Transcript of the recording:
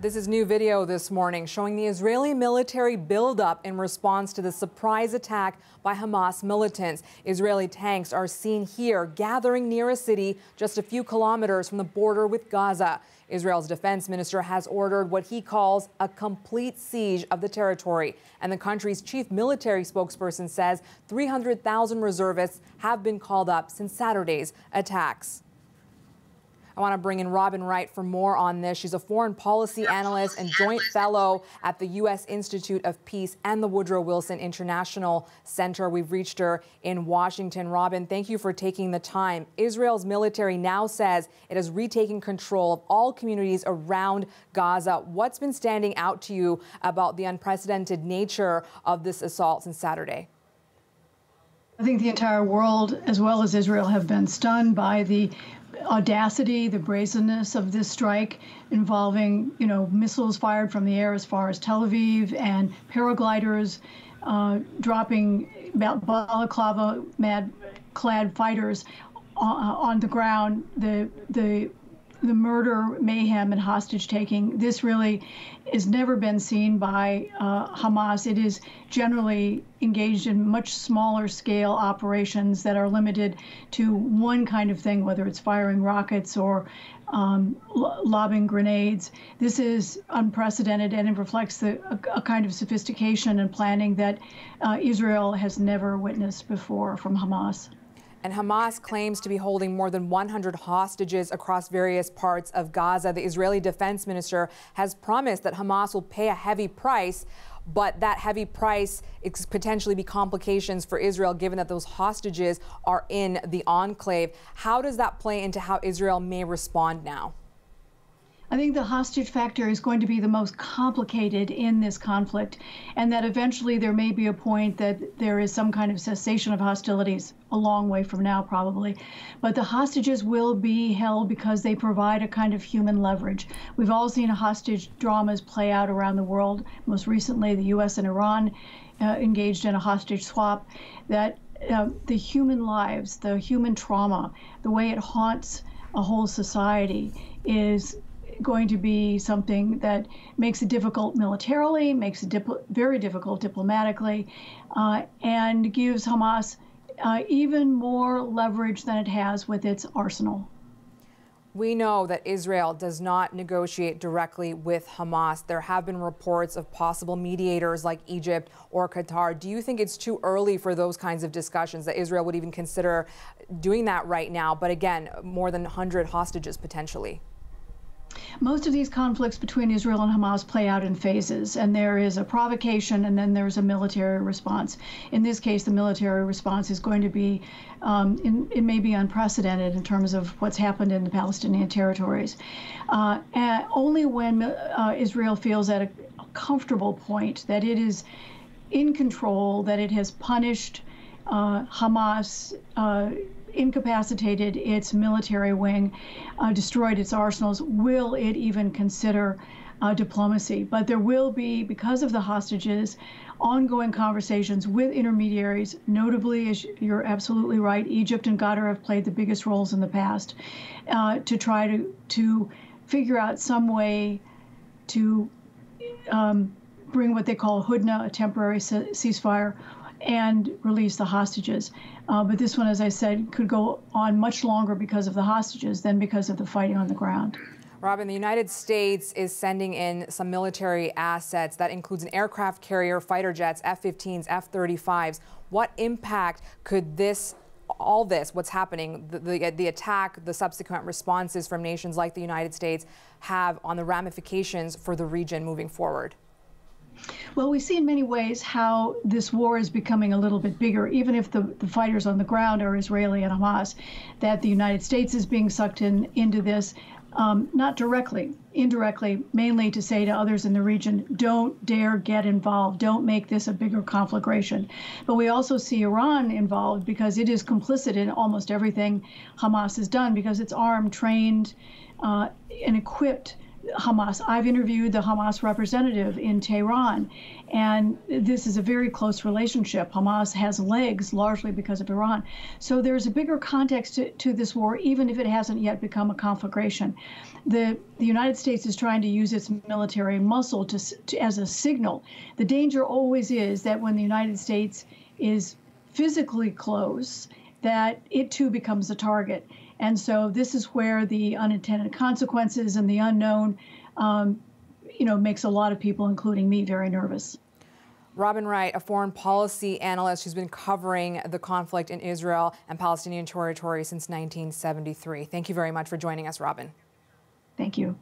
This is new video this morning showing the Israeli military buildup in response to the surprise attack by Hamas militants. Israeli tanks are seen here gathering near a city just a few kilometers from the border with Gaza. Israel's defense minister has ordered what he calls a complete siege of the territory. And the country's chief military spokesperson says 300,000 reservists have been called up since Saturday's attacks. I want to bring in Robin Wright for more on this. She's a foreign policy analyst and joint fellow at the U.S. Institute of Peace and the Woodrow Wilson International Center. We've reached her in Washington. Robin, thank you for taking the time. Israel's military now says it has retaken control of all communities around Gaza. What's been standing out to you about the unprecedented nature of this assault since Saturday? I think the entire world, as well as Israel, have been stunned by the audacity, the brazenness of this strike involving, missiles fired from the air as far as Tel Aviv and paragliders dropping balaclava clad fighters on the ground. The murder, mayhem, and hostage taking. This really has never been seen by Hamas. It is generally engaged in much smaller scale operations that are limited to one kind of thing, whether it's firing rockets or lobbing grenades. This is unprecedented, and it reflects a kind of sophistication and planning that Israel has never witnessed before from Hamas. And Hamas claims to be holding more than 100 hostages across various parts of Gaza. The Israeli defense minister has promised that Hamas will pay a heavy price, but that heavy price could potentially be complications for Israel, given that those hostages are in the enclave. How does that play into how Israel may respond now? I think the hostage factor is going to be the most complicated in this conflict, and that eventually there may be a point that there is some kind of cessation of hostilities, a long way from now probably. But the hostages will be held because they provide a kind of human leverage. We've all seen hostage dramas play out around the world. Most recently, the U.S. and Iran engaged in a hostage swap. That the human lives, the human trauma, the way it haunts a whole society is going to be something that makes it difficult militarily, makes it very difficult diplomatically, and gives Hamas even more leverage than it has with its arsenal. We know that Israel does not negotiate directly with Hamas. There have been reports of possible mediators like Egypt or Qatar. Do you think it's too early for those kinds of discussions, that Israel would even consider doing that right now? But again, more than 100 hostages potentially. Most of these conflicts between Israel and Hamas play out in phases, and there is a provocation and then there's a military response. In this case, the military response is going to be, it may be unprecedented in terms of what's happened in the Palestinian territories. And only when Israel feels at a comfortable point that it is in control, that it has punished Hamas, incapacitated its military wing, destroyed its arsenals, will it even consider diplomacy. But there will be, because of the hostages, ongoing conversations with intermediaries, notably, as you're absolutely right, Egypt and Qatar have played the biggest roles in the past, to try to figure out some way to bring what they call hudna, a temporary ceasefire, and release the hostages. But this one, as I said, could go on much longer because of the hostages than because of the fighting on the ground. Robin, the United States is sending in some military assets. That includes an aircraft carrier, fighter jets, F-15s, F-35s. What impact could all this, what's happening, the attack, the subsequent responses from nations like the United States, have on the ramifications for the region moving forward? Well, we see in many ways how this war is becoming a little bit bigger, even if the fighters on the ground are Israeli and Hamas, that the United States is being sucked into this, not directly, indirectly, mainly to say to others in the region, don't dare get involved, don't make this a bigger conflagration. But we also see Iran involved because it is complicit in almost everything Hamas has done, because it's armed, trained, and equipped Hamas. I've interviewed the Hamas representative in Tehran, and this is a very close relationship. Hamas has legs largely because of Iran. So there's a bigger context to this war, even if it hasn't yet become a conflagration. The United States is trying to use its military muscle as a signal. The danger always is that when the United States is physically close, that it too becomes a target. And so this is where the unintended consequences and the unknown, makes a lot of people, including me, very nervous. Robin Wright, a foreign policy analyst who's been covering the conflict in Israel and Palestinian territory since 1973. Thank you very much for joining us, Robin. Thank you.